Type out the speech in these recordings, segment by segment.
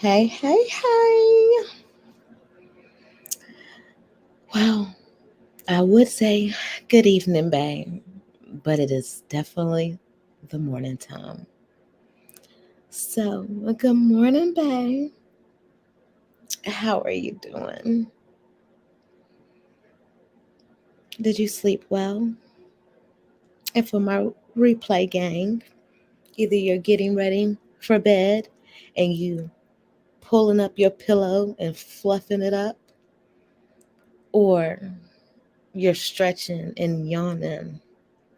Hey, hey, hey. Well, I would say good evening, babe, but it is definitely the morning time. So, good morning, babe. How are you doing? Did you sleep well? And for my replay gang, either you're getting ready for bed and you pulling up your pillow and fluffing it up, or you're stretching and yawning,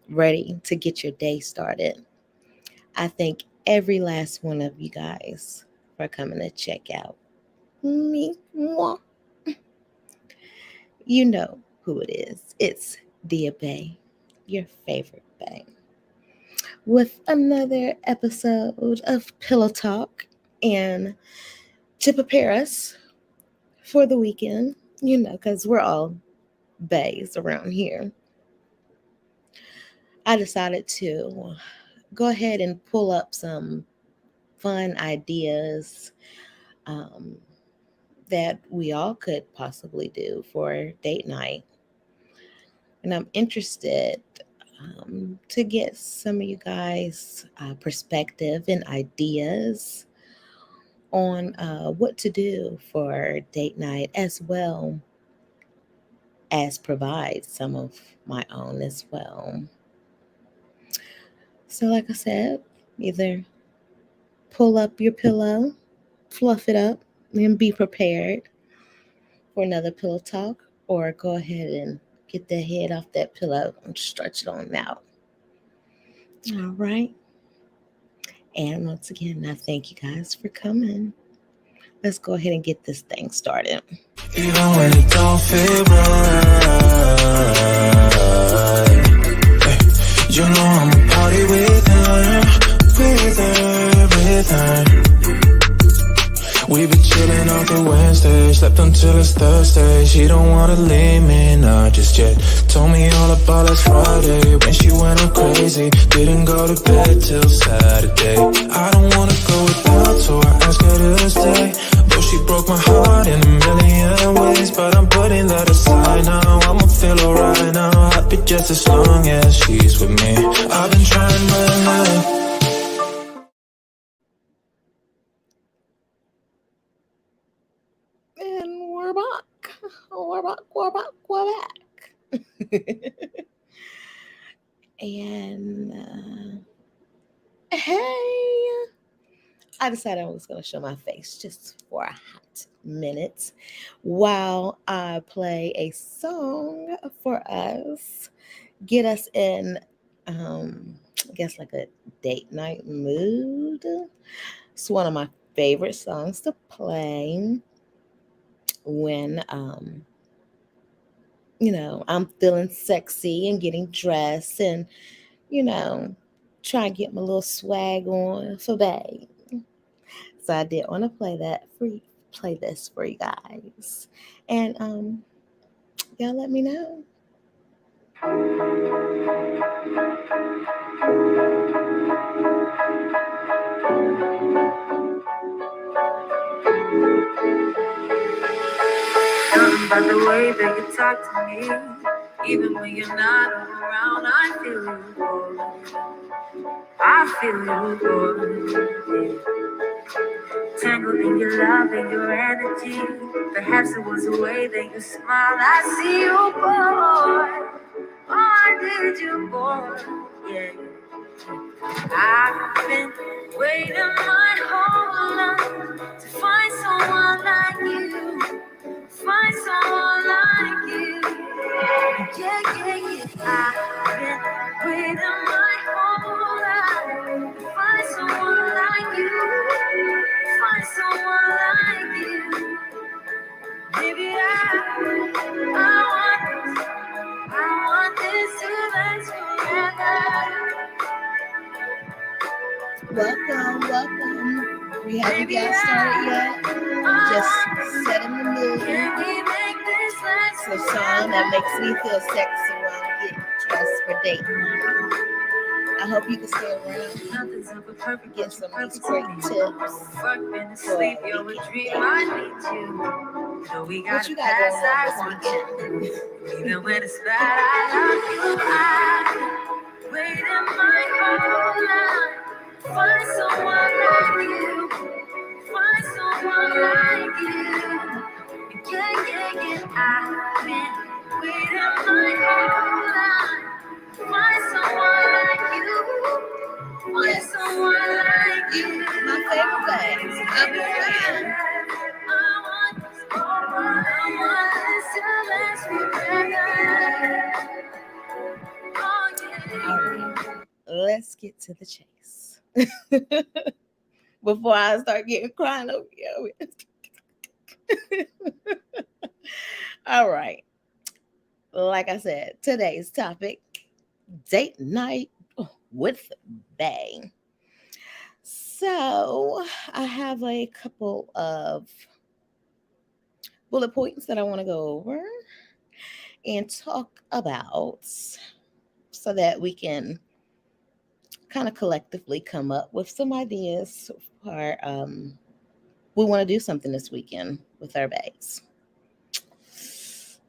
ready to get your day started. I thank every last one of you guys for coming to check out me. Mwah. You know who it is. It's diaBae, your favorite bae, with another episode of Pillow Talk. And to prepare us for the weekend, because we're all baes around here, I decided to go ahead and pull up some fun ideas um, that we all could possibly do for date night. And I'm interested to get some of you guys' perspective and ideas on what to do for date night, as well as provide some of my own as well. So, like I said, either pull up your pillow, fluff it up, and be prepared for another pillow talk, or go ahead and get the head off that pillow and stretch it on out. All right. And once again, I thank you guys for coming. Let's go ahead and get this thing started. Even when it don't feel right, you know I'm a party with her, with her. We been chillin' off the Wednesday, slept until it's Thursday. She don't wanna leave me, not just yet. Told me all about last Friday, when she went all crazy. Didn't go to bed till Saturday. I don't wanna go without, so I asked her to stay. Though she broke my heart in a million ways, but I'm putting that aside now. I'ma feel alright now, happy just as long as she's with me. I've been trying my luck. And we're back. We're back. And hey, I decided I was going to show my face just for a hot minute while I play a song for us, get us in, I guess, like a date night mood. It's one of my favorite songs to play when I'm feeling sexy and getting dressed and try and get my little swag on for babe. So I did want to play this for you guys, and y'all let me know. Something about the way that you talk to me, even when you're not around, I feel you, boy. I feel you, boy. Tangled in your love and your energy. Perhaps it was the way that you smiled. I see you, boy. Oh, I need you, boy. Yeah. I've been waiting my whole life to find someone like you. Find someone like you. Yeah, yeah, yeah. I've been waiting my whole life to find someone like you. Find someone like you. Baby, I want this to last forever. Welcome. We haven't got started yet. Just setting the mood. It's a song that makes me feel sexy while I'm getting dressed for date night. I I hope you can stay around. Get some of these great tips for what you got going on this weekend? Even when it's bad, I love you. I waited my whole life. Find someone like you. Find someone like you. Yeah. I've been waiting my whole life. Find someone like you. Find someone like you. My favorite thing. I'll be fine. All right, let's get to the chase. Before I start getting crying over here. All right. Like I said, today's topic, date night with Bae. So I have a couple of bullet points that I want to go over and talk about so that we can kind of collectively come up with some ideas for we want to do something this weekend with our bags.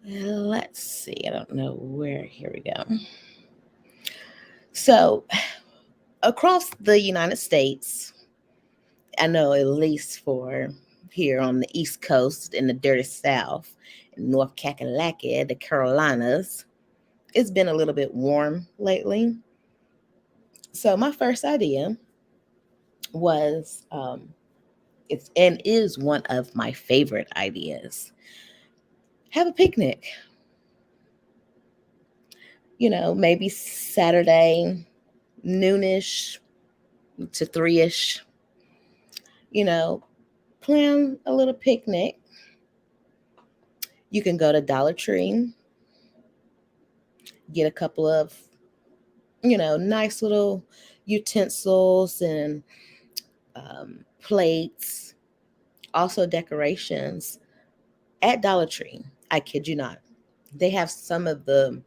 Let's see. I don't know where. Here we go. So across the United States, I know at least for here on the East Coast in the dirty South, in North Kakalaki, the Carolinas, it's been a little bit warm lately. So my first idea was it's and is one of my favorite ideas. Have a picnic. You know, maybe Saturday noonish to 3ish. You know, plan a little picnic. You can go to Dollar Tree, get a couple of, nice little utensils and plates, also decorations at Dollar Tree. I kid you not. They have some of the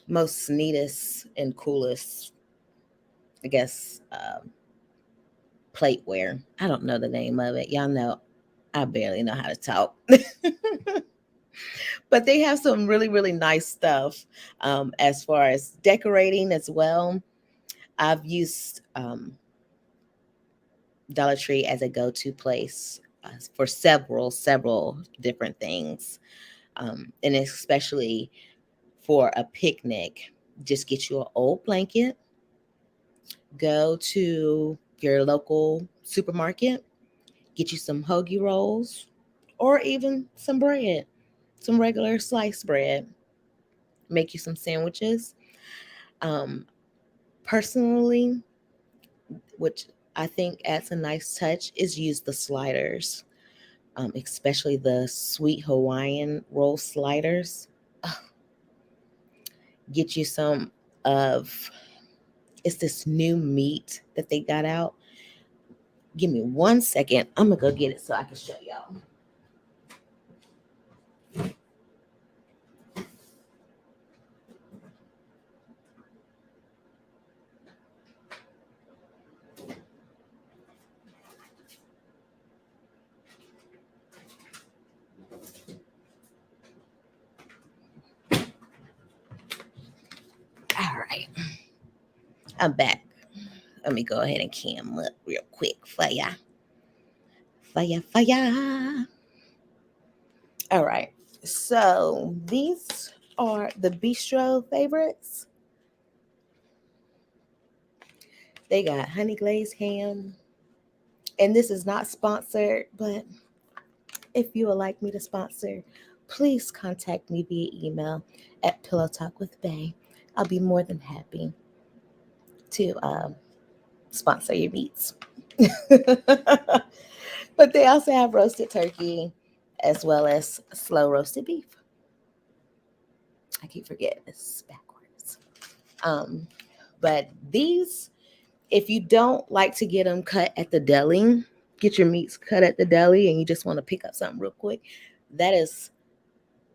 most neatest and coolest, I guess, plateware. I don't know the name of it. Y'all know I barely know how to talk. But they have some really, really nice stuff as far as decorating as well. I've used Dollar Tree as a go-to place for several different things. And especially for a picnic, just get you an old blanket, go to your local supermarket, get you some hoagie rolls, or even some bread, some regular sliced bread, make you some sandwiches. Um, Personally, which I think adds a nice touch, is use the sliders, especially the sweet Hawaiian roll sliders. Ugh. Get you some of it's this new meat that they got out. Give me 1 second. I'm gonna go get it so I can show y'all. All right, I'm back. Let me go ahead and cam up real quick for ya. Fire. All right. So these are the bistro favorites. They got honey glazed ham. And this is not sponsored, but if you would like me to sponsor, please contact me via email at Pillow Talk with Bae. I'll be more than happy to sponsor your meats. But they also have roasted turkey as well as slow roasted beef. I keep forgetting this backwards. But these, if you don't like to get them cut at the deli, get your meats cut at the deli and you just want to pick up something real quick, that is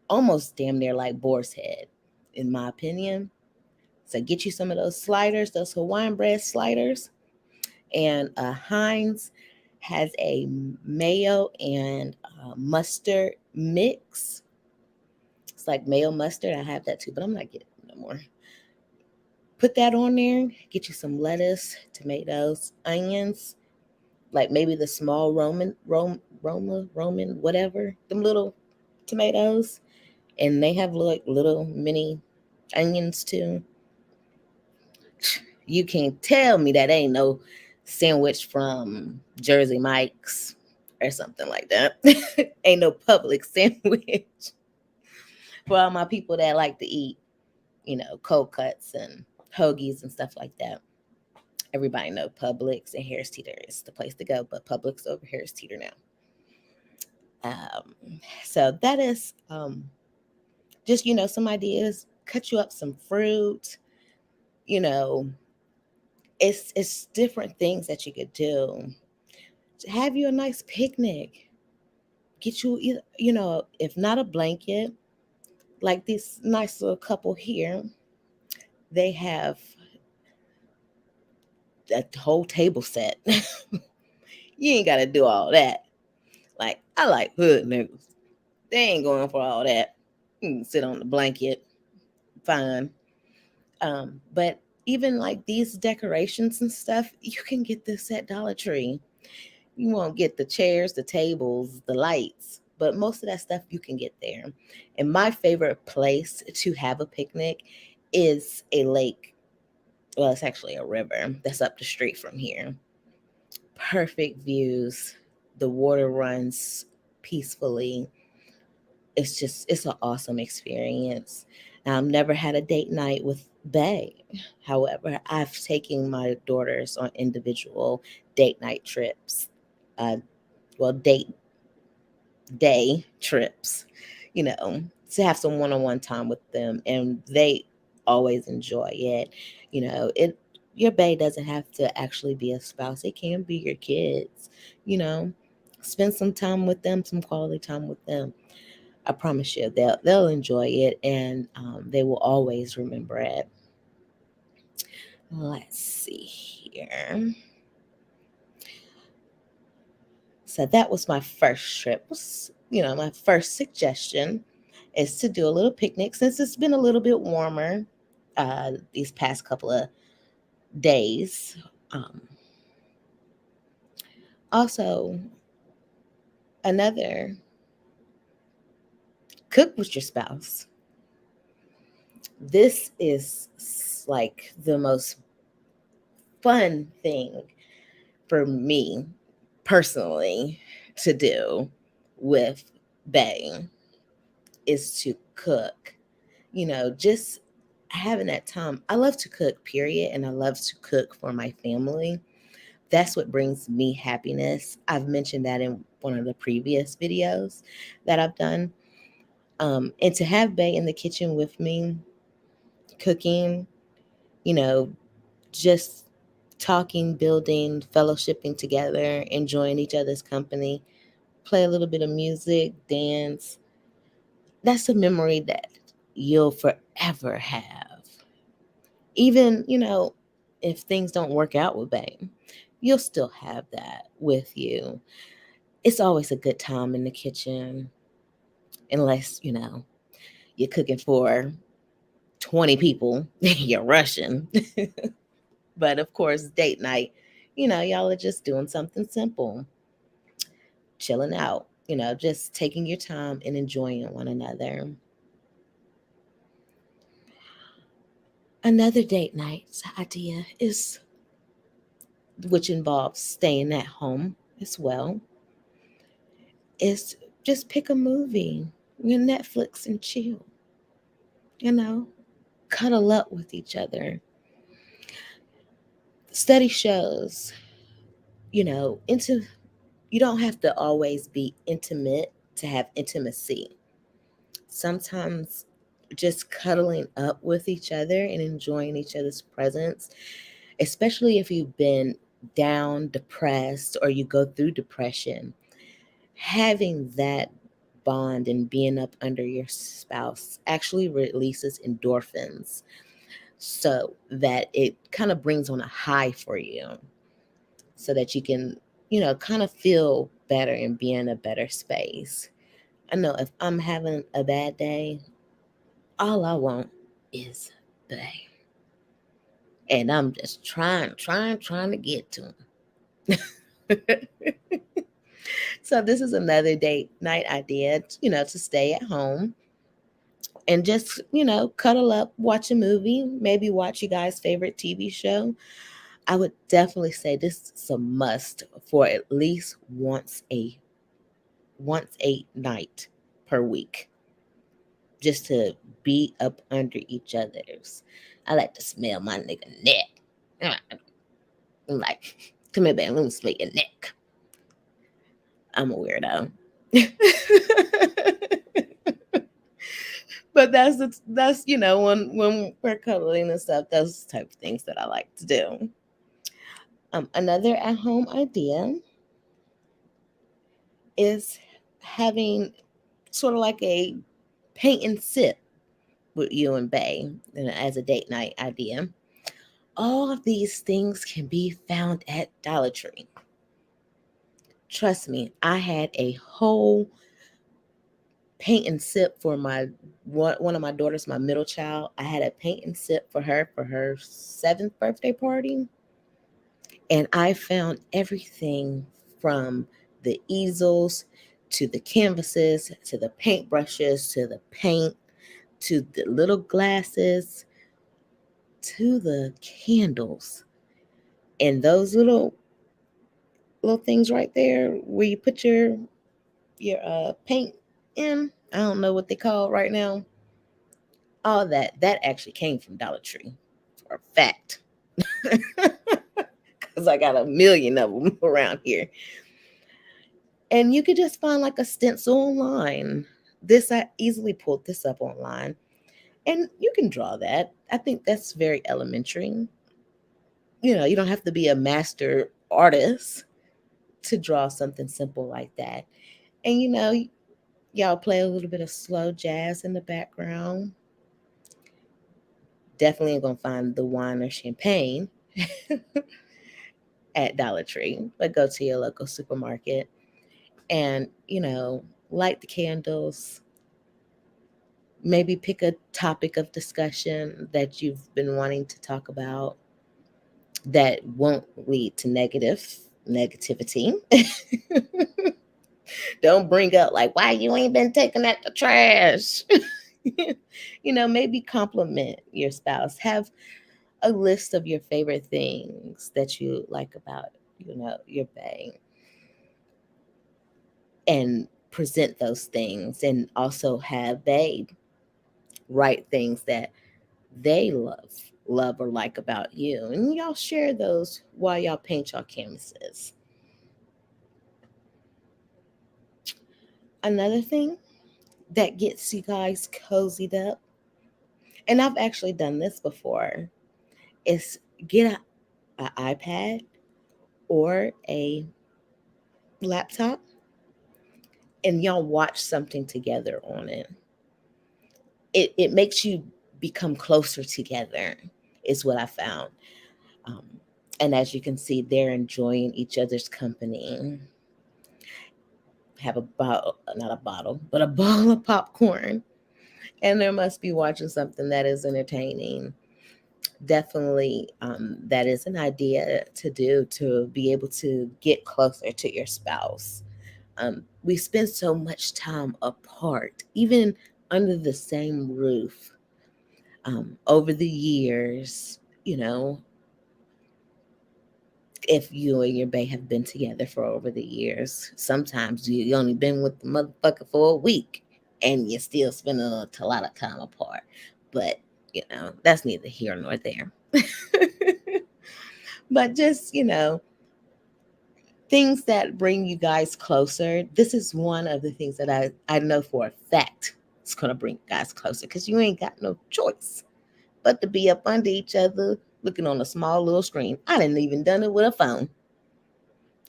almost damn near like boar's head, in my opinion. So get you some of those sliders, those Hawaiian bread sliders. And Heinz has a mayo and mustard mix. It's like mayo mustard. I have that too, but I'm not getting it no more. Put that on there. Get you some lettuce, tomatoes, onions, like maybe the small Roman, whatever, them little tomatoes, and they have like little mini onions too. You can't tell me that ain't no sandwich from Jersey Mike's or something like that. Ain't no public sandwich for all my people that like to eat, cold cuts and hoagies and stuff like that. Everybody know Publix and Harris Teeter is the place to go, but Publix over Harris Teeter now. So that is just some ideas. Cut you up some fruit. You know, it's different things that you could do. Have you a nice picnic. Get you either, if not a blanket, like this nice little couple here, they have a whole table set. You ain't got to do all that. Like, I like hood niggas. They ain't going for all that. You can sit on the blanket, fine. But even like these decorations and stuff, you can get this at Dollar Tree. You won't get the chairs, the tables, the lights, but most of that stuff you can get there. And my favorite place to have a picnic is a lake. Well, it's actually a river that's up the street from here. Perfect views. The water runs peacefully. It's an awesome experience. Now, I've never had a date night with Bae. However, I've taken my daughters on individual date night trips. Uh, well, date day trips, you know, to have some one-on-one time with them, and they always enjoy it. It your bae doesn't have to actually be a spouse. It can be your kids, you know. Spend some time with them, some quality time with them. I promise you, they'll enjoy it, and they will always remember it. Let's see here. So that was my first trip. My first suggestion is to do a little picnic since it's been a little bit warmer these past couple of days. Um, Also, another, cook with your spouse. This is like the most fun thing for me personally to do with Bae is to cook. Just having that time. I love to cook, period, and I love to cook for my family. That's what brings me happiness. I've mentioned that in one of the previous videos that I've done. And to have Bae in the kitchen with me, cooking, you know, just talking, building, fellowshipping together, enjoying each other's company, play a little bit of music, dance. That's a memory that you'll forever have. Even, if things don't work out with Bae, you'll still have that with you. It's always a good time in the kitchen, unless, you're cooking for 20 people, you're rushing. But of course, date night, y'all are just doing something simple, chilling out, just taking your time and enjoying one another. Another date night idea is, which involves staying at home as well, is just pick a movie, Netflix and chill, you know, cuddle up with each other. Study shows, into you don't have to always be intimate to have intimacy. Sometimes just cuddling up with each other and enjoying each other's presence, especially if you've been down, depressed, or you go through depression, having that bond and being up under your spouse actually releases endorphins. so that it kind of brings on a high for you, so that you can, kind of feel better and be in a better space. I know if I'm having a bad day, all I want is bae. And I'm just trying to get to him. So this is another date night idea, to stay at home and just, cuddle up, watch a movie, maybe watch you guys' favorite TV show. I would definitely say this is a must for at least once a night per week, just to be up under each other's. I like to smell my nigga neck. I'm like, come here, babe, let me smell your neck. I'm a weirdo. But that's when we're cuddling and stuff, those type of things that I like to do. Another at home idea is having sort of like a paint and sip with you and Bae, as a date night idea. All of these things can be found at Dollar Tree. Trust me, I had a whole paint and sip for my one of my daughters, my middle child. I had a paint and sip for her 7th birthday party, and I found everything from the easels to the canvases to the paintbrushes to the paint to the little glasses to the candles, and those little things right there where you put your paint in. I don't know what they call it right now. All that actually came from Dollar Tree, for a fact, because I got a million of them around here. And you could just find like a stencil online. This, I easily pulled this up online, and you can draw that. I think that's very elementary. You don't have to be a master artist to draw something simple like that. And y'all play a little bit of slow jazz in the background. Definitely ain't gonna find the wine or champagne at Dollar Tree, but go to your local supermarket and, light the candles. Maybe pick a topic of discussion that you've been wanting to talk about that won't lead to negativity. Don't bring up like, why you ain't been taking out the trash. Maybe compliment your spouse. Have a list of your favorite things that you like about, your bae, and present those things, and also have bae write things that they love or like about you, and y'all share those while y'all paint y'all canvases. Another thing that gets you guys cozied up, and I've actually done this before, is get an iPad or a laptop, and y'all watch something together on it. It makes you become closer together, is what I found. Um, and as you can see, they're enjoying each other's company. Have a bottle, not a bottle, but a bowl of popcorn, and there must be watching something that is entertaining. Definitely, that is an idea to do, to be able to get closer to your spouse. We spend so much time apart, even under the same roof. Over the years, if you and your bae have been together for over the years, sometimes you only been with the motherfucker for a week and you're still spending a lot of time apart. But, that's neither here nor there. But just, things that bring you guys closer. This is one of the things that I know for a fact it's going to bring you guys closer, because you ain't got no choice but to be up under each other looking on a small little screen. I didn't even done it with a phone.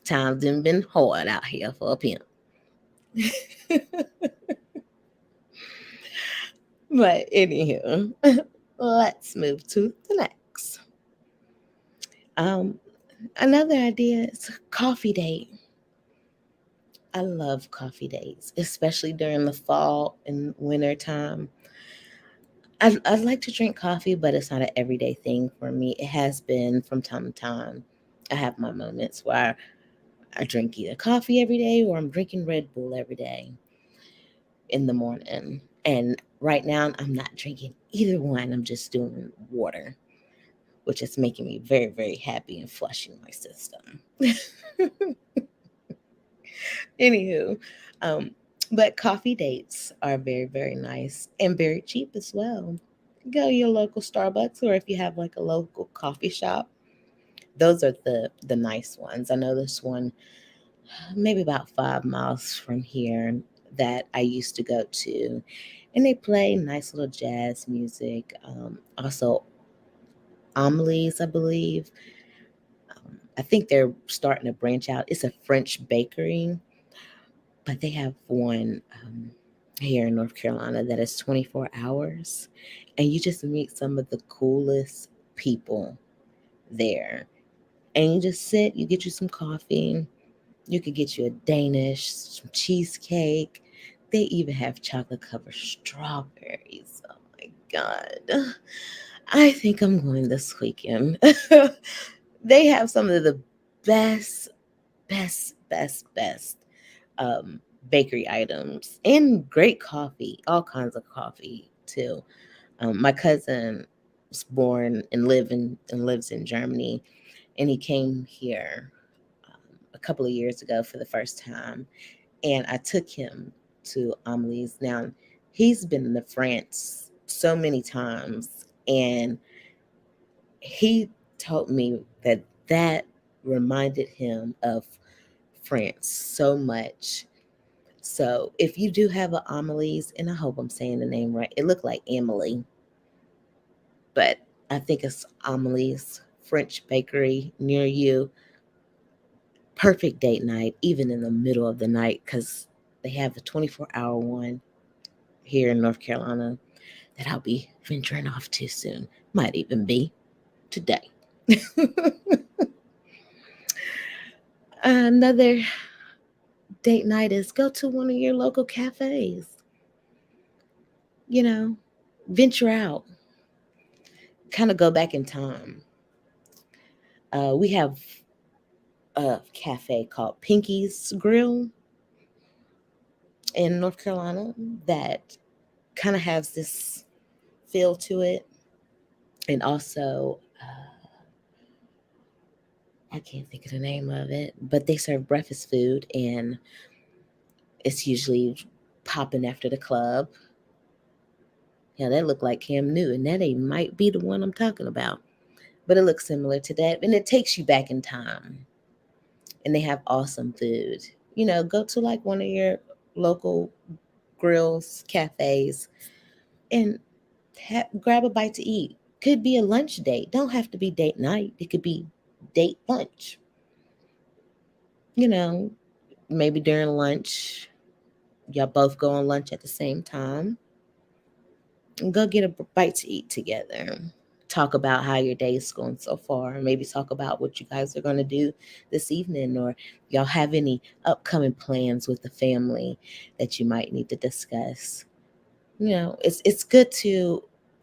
Times done been hard out here for a pimp. But anywho, Let's move to the next. Um, Another idea is coffee date. I love coffee dates, especially during the fall and winter time. I like to drink coffee, but it's not an everyday thing for me. It has been from time to time. I have my moments where I drink either coffee every day or I'm drinking Red Bull every day in the morning. And right now, I'm not drinking either one. I'm just doing water, which is making me very, very happy and flushing my system. Anywho, um, but coffee dates are very, very nice and very cheap as well. Go to your local Starbucks, or if you have like a local coffee shop, those are the nice ones. I know this one maybe about 5 miles from here that I used to go to, and they play nice little jazz music. Also, Amelie's, I believe. I think they're starting to branch out. It's a French bakery, but they have one here in North Carolina that is 24 hours, and you just meet some of the coolest people there. And you just sit, you get you some coffee, you could get you a Danish, some cheesecake. They even have chocolate covered strawberries. Oh my God. I think I'm going this weekend. They have some of the best, best um, bakery items and great coffee, all kinds of coffee too. My cousin was born and lives in Germany, and he came here a couple of years ago for the first time, and I took him to Amelie's. Now he's been to France so many times, and he told me that that reminded him of France so much. So if you do have a Amelie's, and I hope I'm saying the name right, it looked like Emily, but I think it's Amelie's French bakery near you. Perfect date night, even in the middle of the night, because they have a 24-hour one here in North Carolina that I'll be venturing off to soon. Might even be today. Another date night is go to one of your local cafes. You know, venture out, kind of go back in time. We have a cafe called Pinky's Grill in North Carolina that kind of has this feel to it. And also, I can't think of the name of it, but they serve breakfast food, and it's usually popping after the club. Yeah, that looked like Cam Newton. That ain't might be the one I'm talking about, but it looks similar to that, and it takes you back in time. And they have awesome food. You know, go to like one of your local grills, cafes, and grab a bite to eat. Could be a lunch date. Don't have to be date night. It could be date lunch. You know, maybe during lunch, y'all both go on lunch at the same time and go get a bite to eat together. Talk about how your day is going so far. Maybe talk about what you guys are going to do this evening, or y'all have any upcoming plans with the family that you might need to discuss. You know, it's good to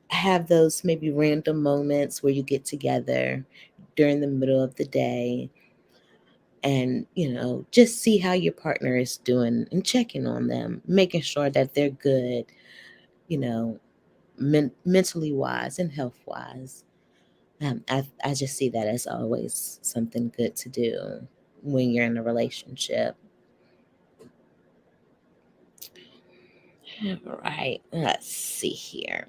have those maybe random moments where you get together during the middle of the day, and just see how your partner is doing and checking on them, making sure that they're good, you know mentally wise and health wise. I just see that as always something good to do when you're in a relationship. All right, let's see here.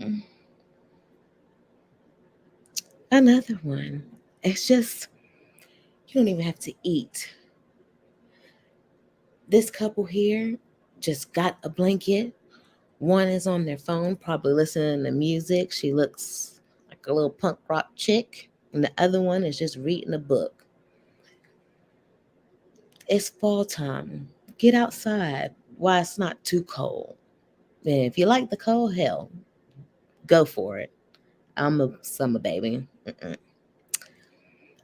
Another one. It's just, you don't even have to eat. This couple here just got a blanket. One is on their phone, probably listening to music. She looks like a little punk rock chick. And the other one is just reading a book. It's fall time. Get outside while it's not too cold. And if you like the cold, hell, go for it. I'm a summer baby. Mm-mm.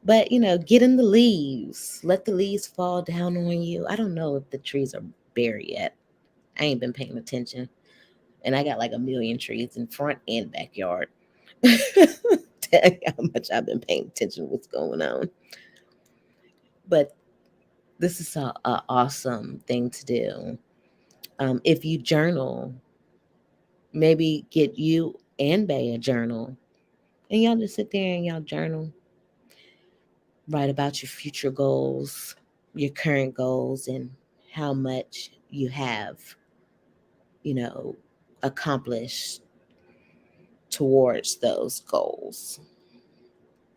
But get in the leaves. Let the leaves fall down on you. I don't know if the trees are bare yet. I ain't been paying attention. And I got like a million trees in front and backyard. Tell you how much I've been paying attention to what's going on. But this is a awesome thing to do. If you journal, maybe get you and Bay a journal, and y'all just sit there and y'all journal, write about your future goals, your current goals, and how much you have, you know, accomplished towards those goals.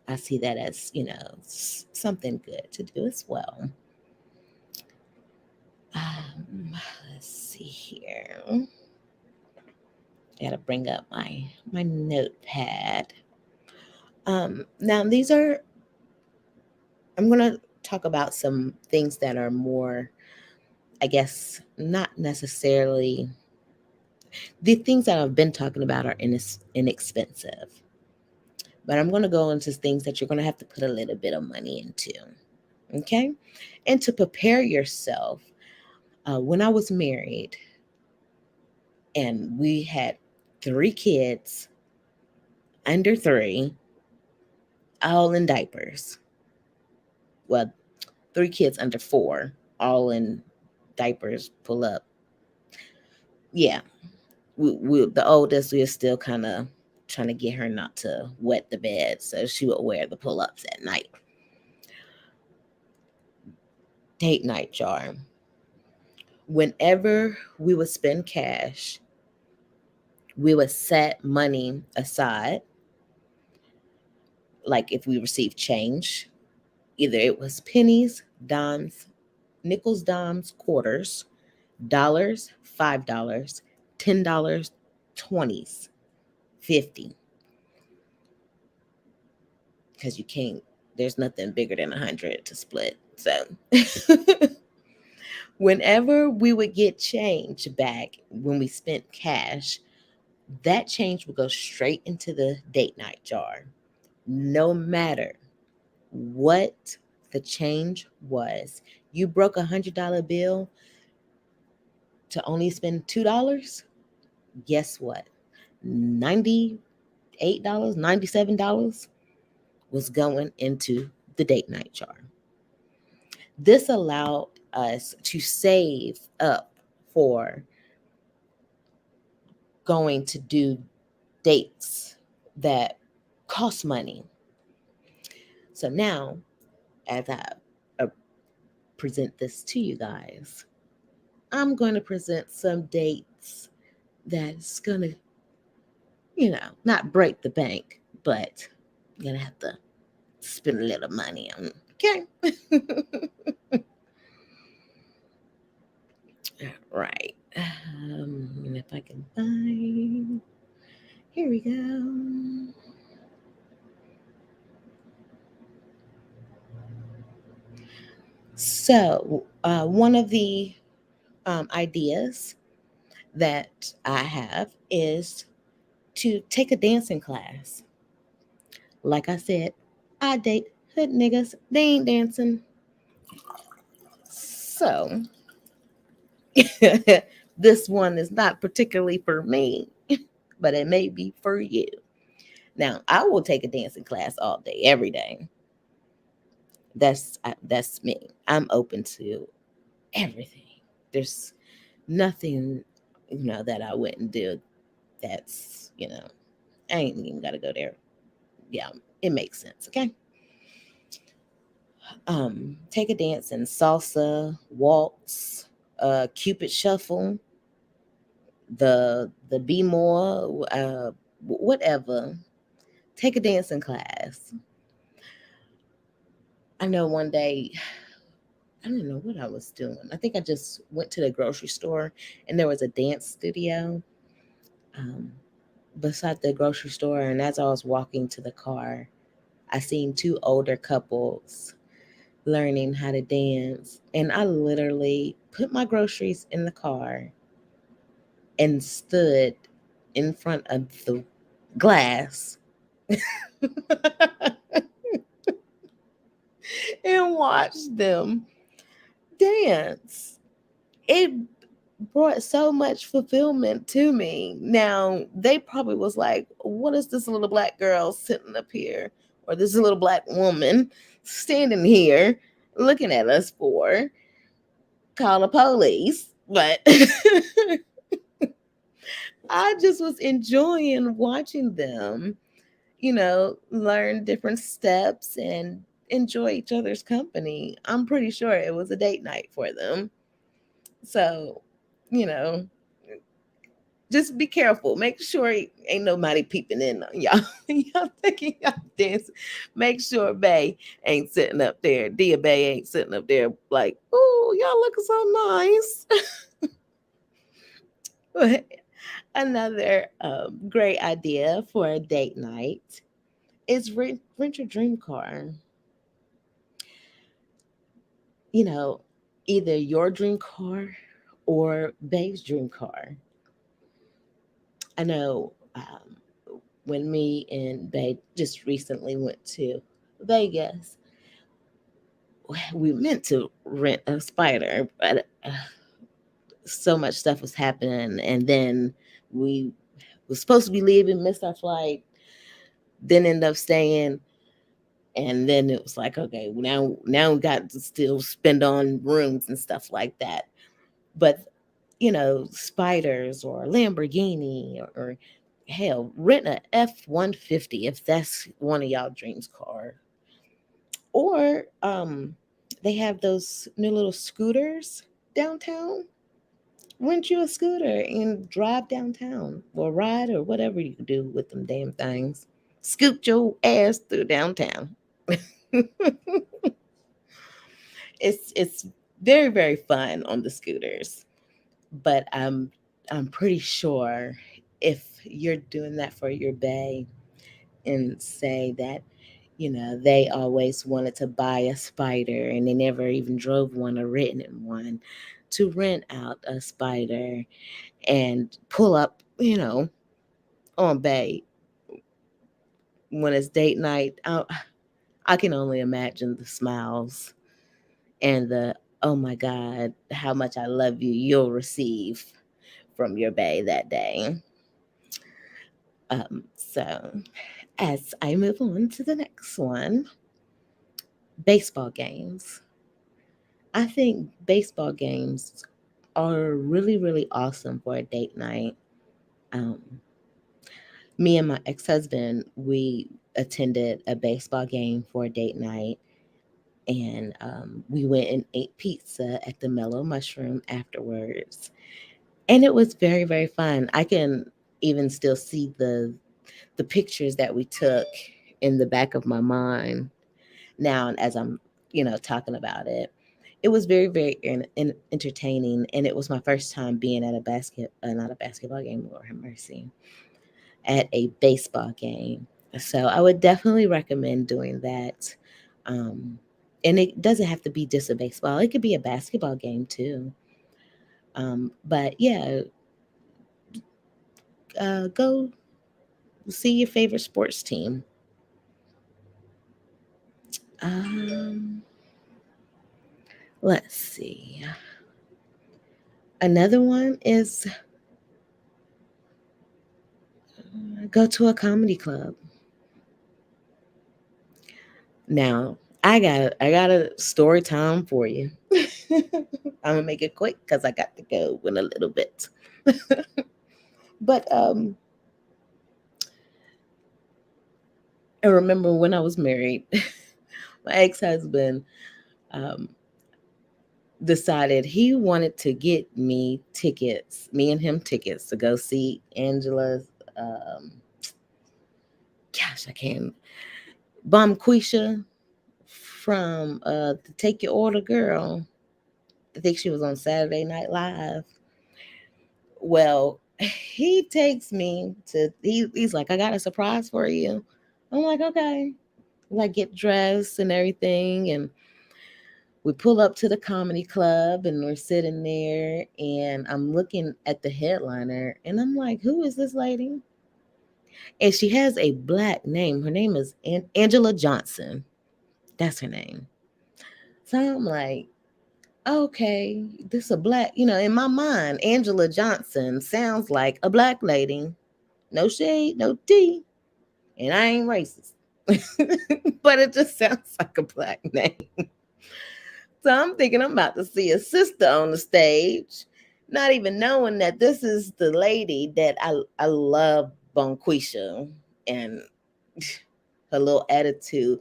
I see that as, something good to do as well. Let's see here. Got to bring up my notepad. Now these are I'm going to talk about some things that are more, I guess, not necessarily the things that I've been talking about are inexpensive. But I'm going to go into things that you're going to have to put a little bit of money into. Okay? And to prepare yourself, when I was married and we had 3 kids under 3, all in diapers. Well, 3 kids under 4, all in diapers, pull up. Yeah, the oldest, we are still kind of trying to get her not to wet the bed, so she would wear the pull ups at night. Date night jar. Whenever we would spend cash, we would set money aside. Like if we received change, either it was pennies, dimes, nickels, dimes, quarters, dollars, $5, $10, 20s, 50. Because you can't, there's nothing bigger than 100 to split. So whenever we would get change back when we spent cash, that change would go straight into the date night jar. No matter what the change was, you broke $100 bill to only spend $2. Guess what? $98, $97 was going into the date night jar. This allowed us to save up for going to do dates that cost money. So now, as I uh, present this to you guys, I'm going to present some dates that's going to, not break the bank, but you're going to have to spend a little money on. Okay. Right. And if I can find, here we go. So, one of the ideas that I have is to take a dancing class. Like I said, I date hood niggas, they ain't dancing. So, this one is not particularly for me, but it may be for you. Now, I will take a dancing class all day, every day. That's me. I'm open to everything. There's nothing, that I wouldn't do. That's, I ain't even got to go there. Yeah, it makes sense. Okay. Take a dance in salsa, waltz, Cupid shuffle, the be more, whatever. Take a dancing class. I know one day, I don't know what I was doing. I think I just went to the grocery store and there was a dance studio um, beside the grocery store. And as I was walking to the car, I seen 2 older couples learning how to dance. And I literally put my groceries in the car and stood in front of the glass and watch them dance. It brought so much fulfillment to me. Now, they probably was like, what is this little black girl sitting up here? Or this little black woman standing here looking at us for? Call the police. But I just was enjoying watching them, learn different steps and enjoy each other's company. I'm pretty sure it was a date night for them. So, you know, just be careful. Make sure ain't nobody peeping in on y'all. Y'all thinking y'all dancing. Make sure Bay ain't sitting up there. diaBae ain't sitting up there like, oh, y'all looking so nice. Another great idea for a date night is rent your dream car. You know, either your dream car or Bay's dream car. I know when me and Bay just recently went to Vegas, we meant to rent a spider, but so much stuff was happening, and then we was supposed to be leaving, missed our flight, then end up staying, and then it was like, okay, now we got to still spend on rooms and stuff like that. But spiders or Lamborghini or hell, rent a F-150 if that's one of y'all dreams car. Or they have those new little scooters downtown. Rent you a scooter and drive downtown or ride or whatever you do with them damn things. Scoot your ass through downtown. It's very very fun on the scooters, but I'm pretty sure if you're doing that for your bay and say that they always wanted to buy a spider and they never even drove one or ridden in one, to rent out a spider and pull up on bay when it's date night. I can only imagine the smiles and the oh my god, how much I love you you'll receive from your bay that day. So as I move on to the next one, baseball games. I think baseball games are really really awesome for a date night. um, Me and my ex-husband, we attended a baseball game for a date night, and we went and ate pizza at the Mellow Mushroom afterwards, and it was very very fun. I can even still see the pictures that we took in the back of my mind now as I'm talking about it. It was very very entertaining, and it was my first time being at a not a basketball game, Lord have mercy, at a baseball game. So I would definitely recommend doing that. Um, and it doesn't have to be just a baseball, it could be a basketball game too. But yeah, go see your favorite sports team. Um, let's see. Another one is go to a comedy club. Now, I got a story time for you. I'm gonna make it quick because I got to go in a little bit. But I remember when I was married, my ex-husband um, decided he wanted to get me and him tickets to go see Angela's. Um, gosh, I can't. Bomquisha from the Take Your Order Girl. I think she was on Saturday Night Live. Well, he takes me to. He's like, I got a surprise for you. I'm like, okay. Like get dressed and everything, and we pull up to the comedy club and we're sitting there, and I'm looking at the headliner and I'm like, who is this lady? And she has a black name. Her name is Angela Johnson. That's her name. So I'm like, okay, this is a black, in my mind, Angela Johnson sounds like a black lady. No shade, no tea. And I ain't racist. But it just sounds like a black name. So I'm thinking I'm about to see a sister on the stage, not even knowing that this is the lady that I love, Bonquisha, and her little attitude.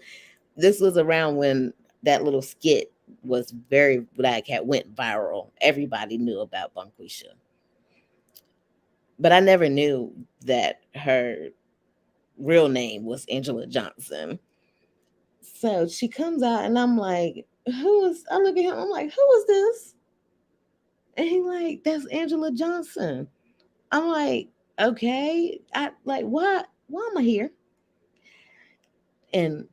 This was around when that little skit was very black, had went viral. Everybody knew about Bonquisha. But I never knew that her real name was Angela Johnson. So she comes out and I'm like, who is, I look at him, I'm like, who is this? And he like, that's Angela Johnson. I'm like, okay. I like, why am I here? And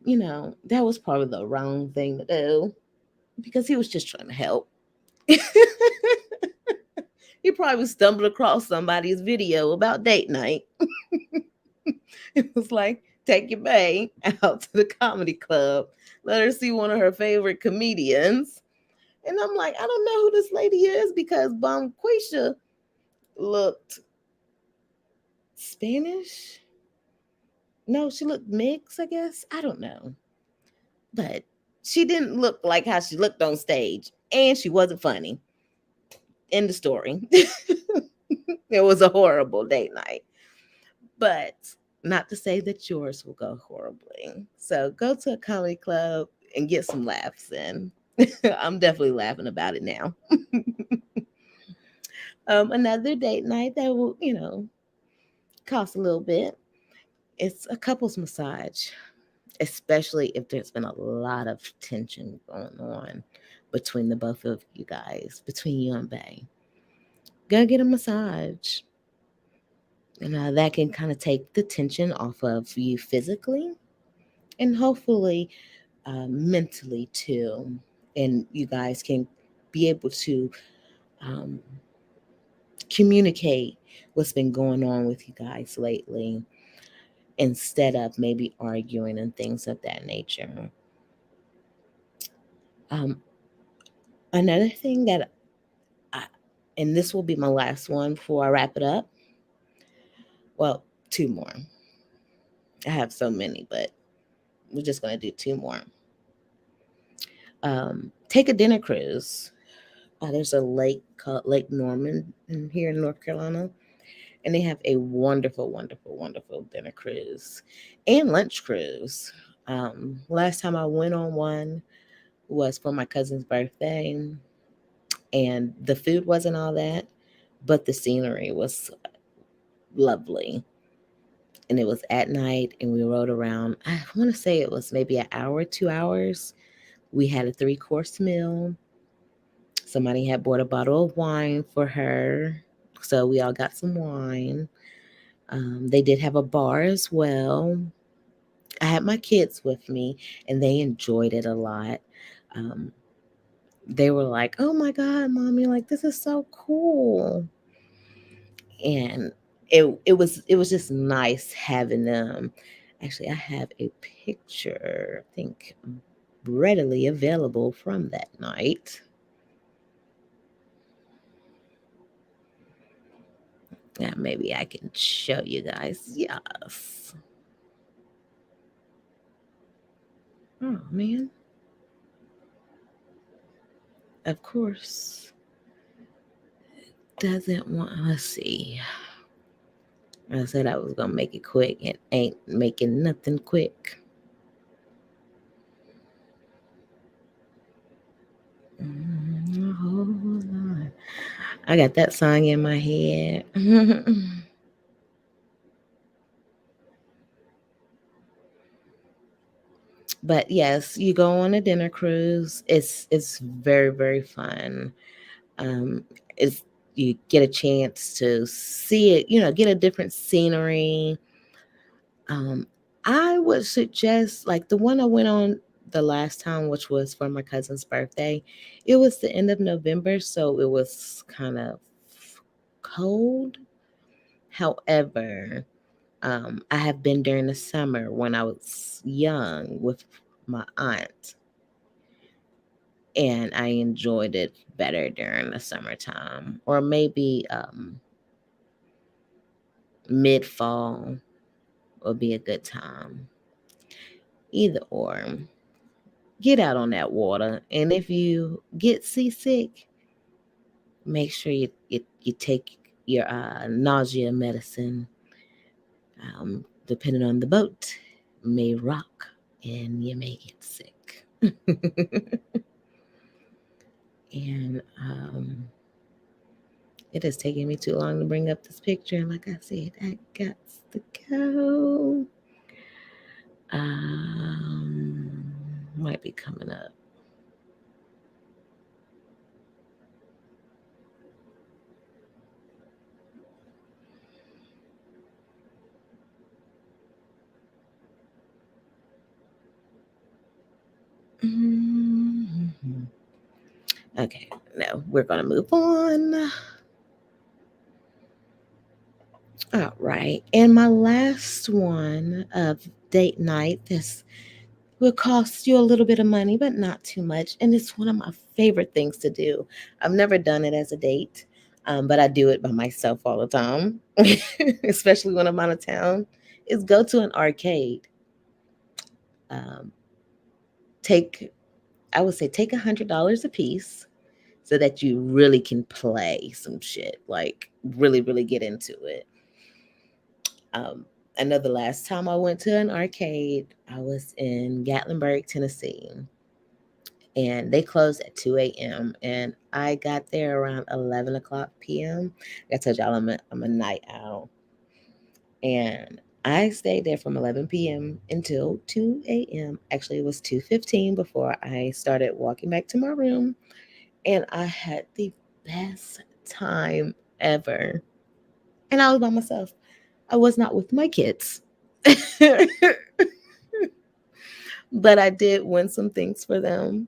that was probably the wrong thing to do because he was just trying to help. He probably stumbled across somebody's video about date night. It was like, take your bae out to the comedy club, let her see one of her favorite comedians. And I'm like, I don't know who this lady is because Bonquisha looked Spanish. No, she looked mixed, I guess. I don't know. But she didn't look like how she looked on stage. And she wasn't funny. End of story. It was a horrible date night. But not to say that yours will go horribly. So go to a comedy club and get some laughs in. I'm definitely laughing about it now. Another date night that will, cost a little bit. It's a couples massage, especially if there's been a lot of tension going on between the both of you guys, between you and Bay. Go get a massage. That can kind of take the tension off of you physically and hopefully mentally too. And you guys can be able to um, communicate what's been going on with you guys lately instead of maybe arguing and things of that nature. Um, Another thing that I, and this will be my last one before I wrap it up. Well, two more. I have so many, but we're just going to do two more. Take a dinner cruise. There's a lake called Lake Norman here in North Carolina, and they have a wonderful, wonderful, wonderful dinner cruise and lunch cruise. Last time I went on one was for my cousin's birthday, and the food wasn't all that, but the scenery was lovely. And it was at night, and we rode around. I want to say it was maybe an hour, 2 hours. We had a 3-course meal. Somebody had bought a bottle of wine for her, so we all got some wine. They did have a bar as well. I had my kids with me, and they enjoyed it a lot. Um, they were like, "Oh my God, mommy! Like this is so cool!" And it was just nice having them. Actually, I have a picture, I think, readily available from that night. Yeah, maybe I can show you guys. Yes. Oh man. Of course. Doesn't want, let's see. I said I was gonna make it quick. It ain't making nothing quick. Hold on. I got that song in my head. But yes, you go on a dinner cruise. It's very, very fun. Um, it's you get a chance to see it, get a different scenery. Um, I would suggest like the one I went on the last time, which was for my cousin's birthday. It was the end of November, so it was kind of cold. However, I have been during the summer when I was young with my aunt, and I enjoyed it better during the summertime, or maybe mid fall would be a good time. Either or, get out on that water, and if you get seasick, make sure you take your nausea medicine. Depending on the boat, may rock and you may get sick. And it is taking me too long to bring up this picture. And like I said, I got to go. Um, might be coming up. Mhm. Okay, no, we're gonna move on. All right, and my last one of date night. This will cost you a little bit of money, but not too much. And it's one of my favorite things to do. I've never done it as a date, but I do it by myself all the time, especially when I'm out of town. Is go to an arcade. Um, take, I would say, take $100 a piece so that you really can play some shit, like really, really get into it. Um, I know the last time I went to an arcade, I was in Gatlinburg, Tennessee, and they closed at 2 a.m. And I got there around 11 o'clock p.m. I told y'all I'm a night owl. And I stayed there from 11 p.m. until 2 a.m. Actually, it was 2:15 before I started walking back to my room. And I had the best time ever. And I was by myself. I was not with my kids. But I did win some things for them.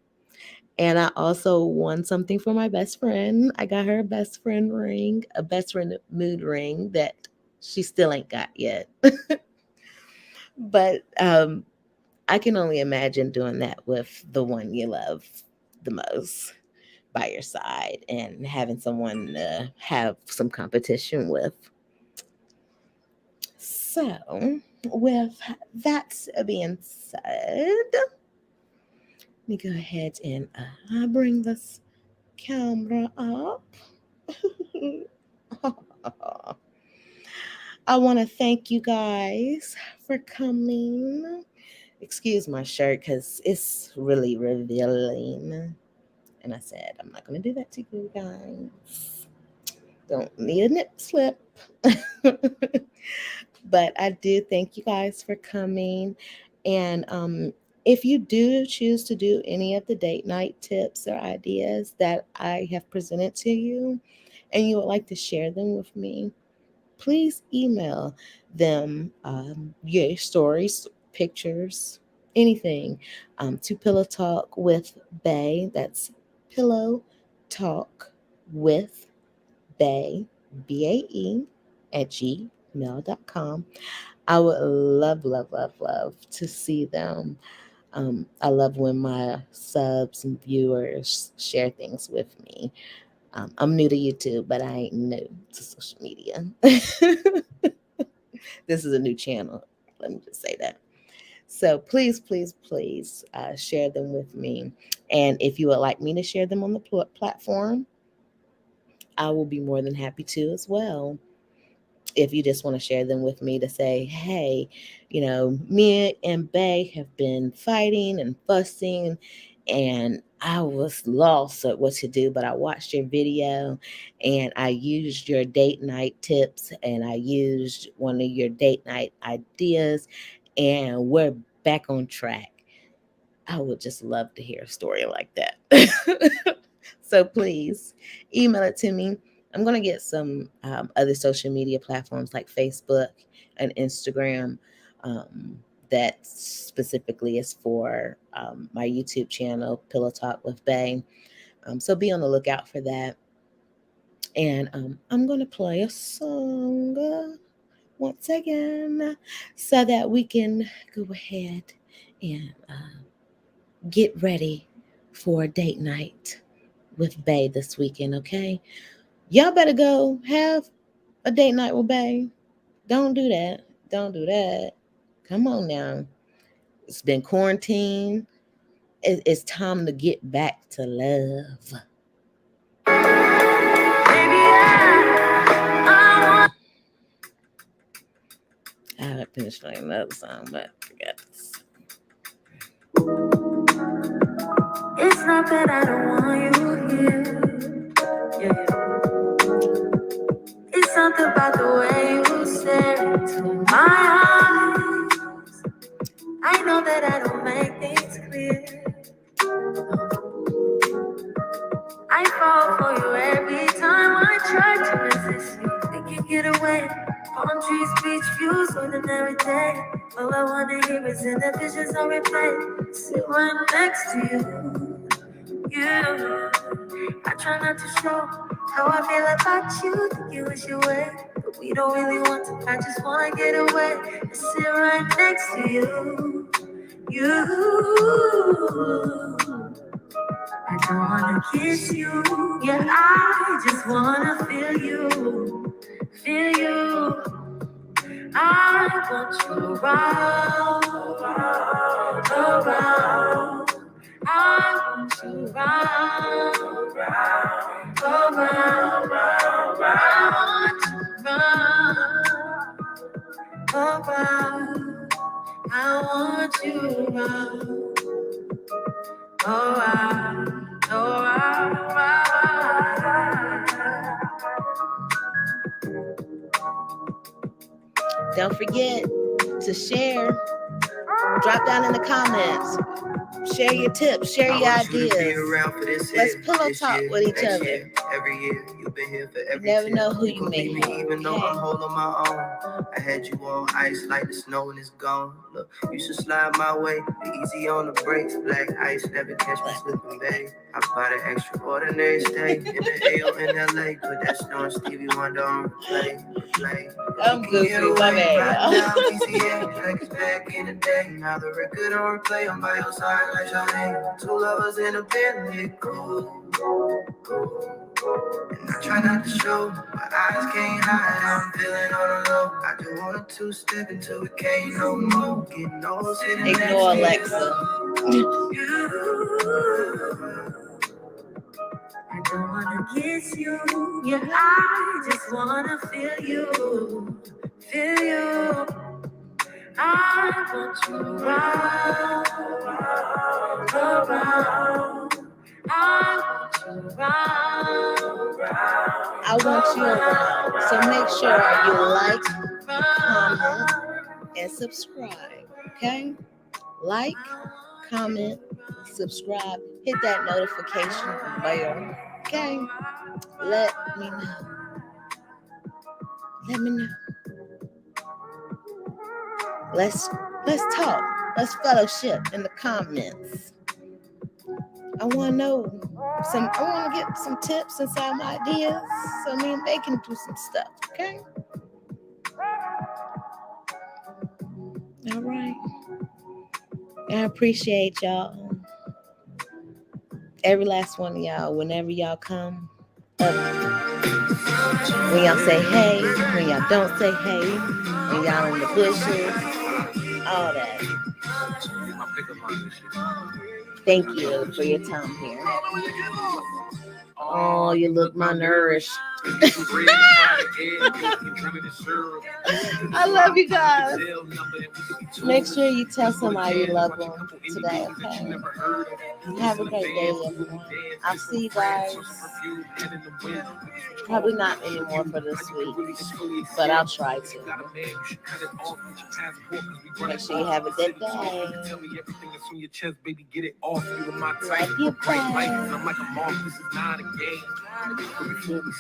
And I also won something for my best friend. I got her a best friend ring, a best friend mood ring that she still ain't got yet. But I can only imagine doing that with the one you love the most by your side and having someone to have some competition with. So, with that being said, let me go ahead and bring this camera up. I want to thank you guys for coming. Excuse my shirt because it's really revealing. And I said, I'm not going to do that to you guys. Don't need a nip slip. But I do thank you guys for coming. And if you do choose to do any of the date night tips or ideas that I have presented to you, and you would like to share them with me, please email them your stories, pictures, anything to Pillow Talk with Bae. That's Pillow Talk with Bae, BAE, at gmail.com. I would love, love, love, love to see them. I love when my subs and viewers share things with me. I'm new to YouTube, but I ain't new to social media. This is a new channel. Let me just say that. So please, please, please share them with me. And if you would like me to share them on the platform, I will be more than happy to as well. If you just want to share them with me to say, hey, me and Bay have been fighting and fussing, and I was lost at what to do, but I watched your video and I used your date night tips and I used one of your date night ideas, and we're back on track. I would just love to hear a story like that. So please email it to me. I'm going to get some other social media platforms like Facebook and Instagram that specifically is for my YouTube channel, Pillow Talk with Bae. So be on the lookout for that. And I'm going to play a song once again so that we can go ahead and get ready for a date night with Bae this weekend, okay? Y'all better go have a date night with Bae. Don't do that. Don't do that. Come on now. It's been quarantine. It's time to get back to love. I haven't finished playing another song, but I forgot this. It's not that I don't want you here. Yeah. It's something about the way you stare into my eyes. I know that I don't make things clear. I fall for you every time I try to resist you. We can get away. Palm trees, beach views, ordinary day. All I wanna hear is in the visions on replay. Sit right next to you. You. I try not to show how I feel about you. Think you wish you away, but we don't really want to. I just wanna get away and sit right next to you. You. I don't wanna kiss you, yeah, I just wanna feel you, feel you. I want you around, around. I want you around, around, around. I want you around, around. I want you around. Alright, alright. Don't forget to share. Drop down in the comments. Share your tips. Share your ideas. Let's pillow talk with each other. Every year, you've been here for every. You never know who you may have. Even though I'm holding my own, I had you on ice like the snow when it's gone. Look, you should slide my way. Be easy on the brakes. Black ice never catch me slipping, babe. I bought an extraordinary stay in the AO in LA. Put that snow and Stevie Wonder on replay. I'm goofy, my bad. Like it's back in the day. Now the record on replay. I'm by your side like Johnny. Two lovers in a Bentley. Cool. And I try not to show, my eyes can't hide. I'm feeling on the low. I just want to step until we can't no more. Get no sitting. Ignore Alexa. I don't wanna kiss you, yeah, I just wanna feel you, feel you. I want you around, around. I want you around, I want you around. So make sure you like, comment, and subscribe, okay? Like, comment, subscribe, hit that notification bell, okay? Let me know. Let me know. Let's talk. Let's fellowship in the comments. I want to know I want to get some tips and some ideas so me and they can do some stuff, okay? All right. I appreciate y'all. Every last one of y'all, whenever y'all come up, when y'all say hey, when y'all don't say hey, when y'all in the bushes, all that. Thank you for your time here. Oh, you look malnourished. I love you guys. Make sure you tell somebody you love them today, okay? Have a great day, everyone. I'll see you guys. Probably not anymore for this week, but I'll try to. Make sure you have a good day. Love you,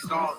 bye.